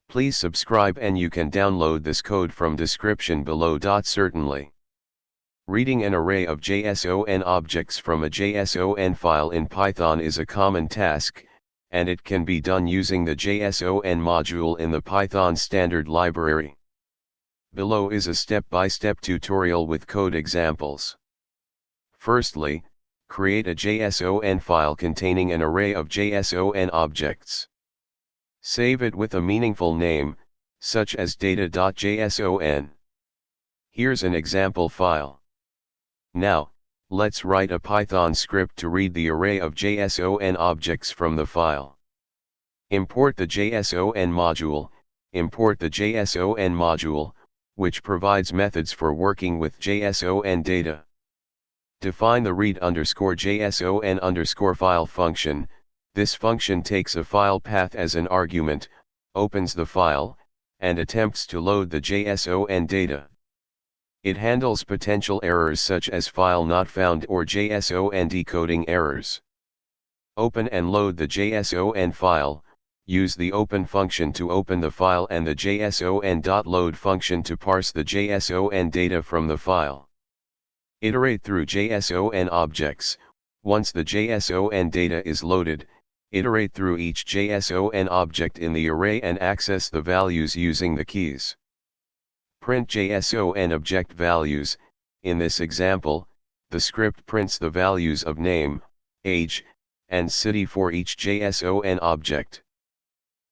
Please subscribe and you can download this code from description below. Certainly. Reading an array of JSON objects from a JSON file in Python is a common task, and it can be done using the JSON module in the Python standard library. Below is a step-by-step tutorial with code examples. Firstly, create a JSON file containing an array of JSON objects. Save it with a meaningful name, such as data.json. Here's an example file. Now, let's write a Python script to read the array of JSON objects from the file. Import the JSON module. Import the JSON module, which provides methods for working with JSON data. Define the read_JSON_file function. This function takes a file path as an argument, opens the file, and attempts to load the JSON data. It handles potential errors such as file not found or JSON decoding errors. Open and load the JSON file. Use the open function to open the file and the json.load function to parse the JSON data from the file. Iterate through JSON objects. Once the JSON data is loaded, iterate through each JSON object in the array and access the values using the keys. Print JSON object values. In this example, the script prints the values of name, age, and city for each JSON object.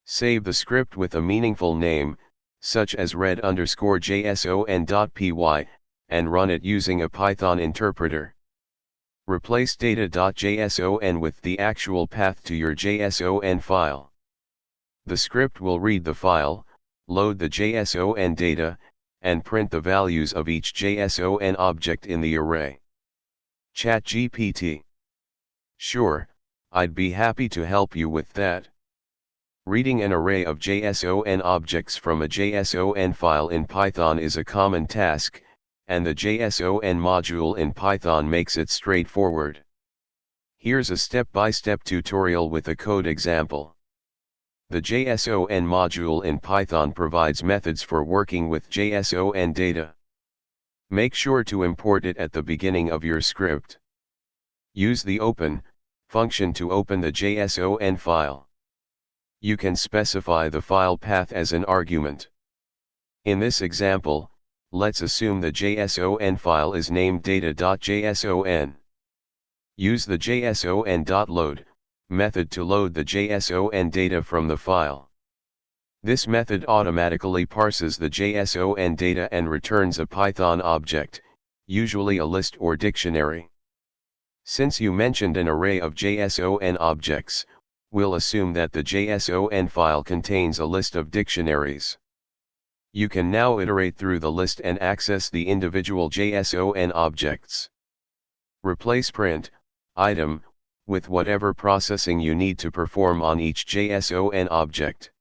Save the script with a meaningful name, such as read_json.py, and run it using a Python interpreter. Replace data.json with the actual path to your JSON file. The script will read the file, load the JSON data, and print the values of each JSON object in the array. ChatGPT. Sure, I'd be happy to help you with that. Reading an array of JSON objects from a JSON file in Python is a common task, and the JSON module in Python makes it straightforward. Here's a step-by-step tutorial with a code example. The JSON module in Python provides methods for working with JSON data. Make sure to import it at the beginning of your script. Use the open function to open the JSON file. You can specify the file path as an argument. In this example, let's assume the JSON file is named data.json. Use the json.load method to load the JSON data from the file. This method automatically parses the JSON data and returns a Python object, usually a list or dictionary. Since you mentioned an array of JSON objects, we'll assume that the JSON file contains a list of dictionaries. You can now iterate through the list and access the individual JSON objects. Replace print item with whatever processing you need to perform on each JSON object.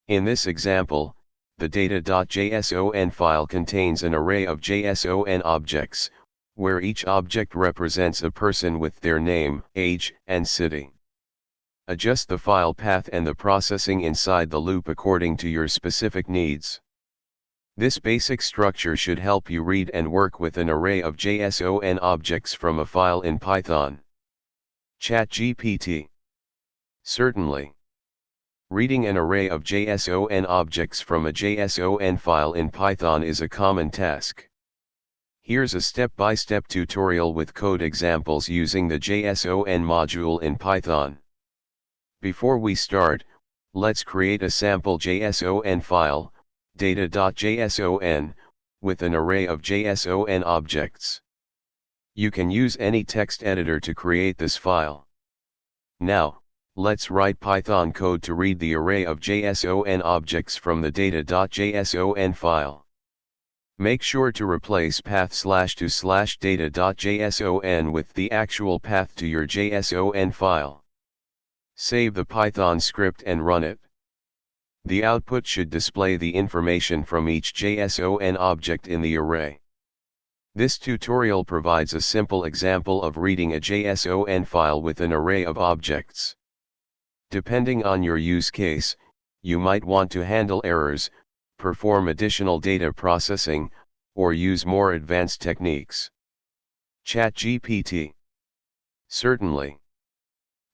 In this example, the data.json file contains an array of JSON objects, where each object represents a person with their name, age, and city. Adjust the file path and the processing inside the loop according to your specific needs. This basic structure should help you read and work with an array of JSON objects from a file in Python. ChatGPT. Certainly. Reading an array of JSON objects from a JSON file in Python is a common task. Here's a step-by-step tutorial with code examples using the JSON module in Python. Before we start, let's create a sample JSON file, data.json, with an array of JSON objects. You can use any text editor to create this file. Now, let's write Python code to read the array of JSON objects from the data.json file. Make sure to replace path/to/data.json with the actual path to your JSON file. Save the Python script and run it. The output should display the information from each JSON object in the array. This tutorial provides a simple example of reading a JSON file with an array of objects. Depending on your use case, you might want to handle errors, perform additional data processing, or use more advanced techniques. ChatGPT. Certainly.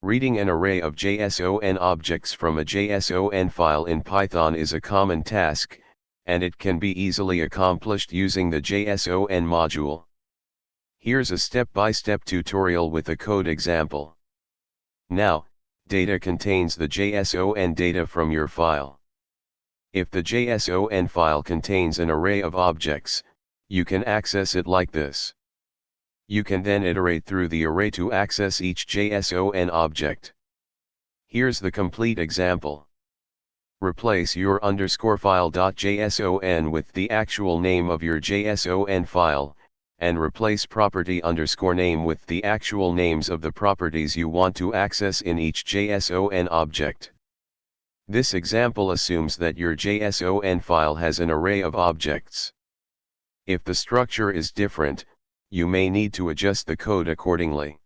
Reading an array of JSON objects from a JSON file in Python is a common task, and it can be easily accomplished using the JSON module. Here's a step-by-step tutorial with a code example. Now, data contains the JSON data from your file. If the JSON file contains an array of objects, you can access it like this. You can then iterate through the array to access each JSON object. Here's the complete example. Replace your _file.json with the actual name of your JSON file, and replace property _name with the actual names of the properties you want to access in each JSON object. This example assumes that your JSON file has an array of objects. If the structure is different, you may need to adjust the code accordingly.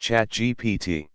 ChatGPT.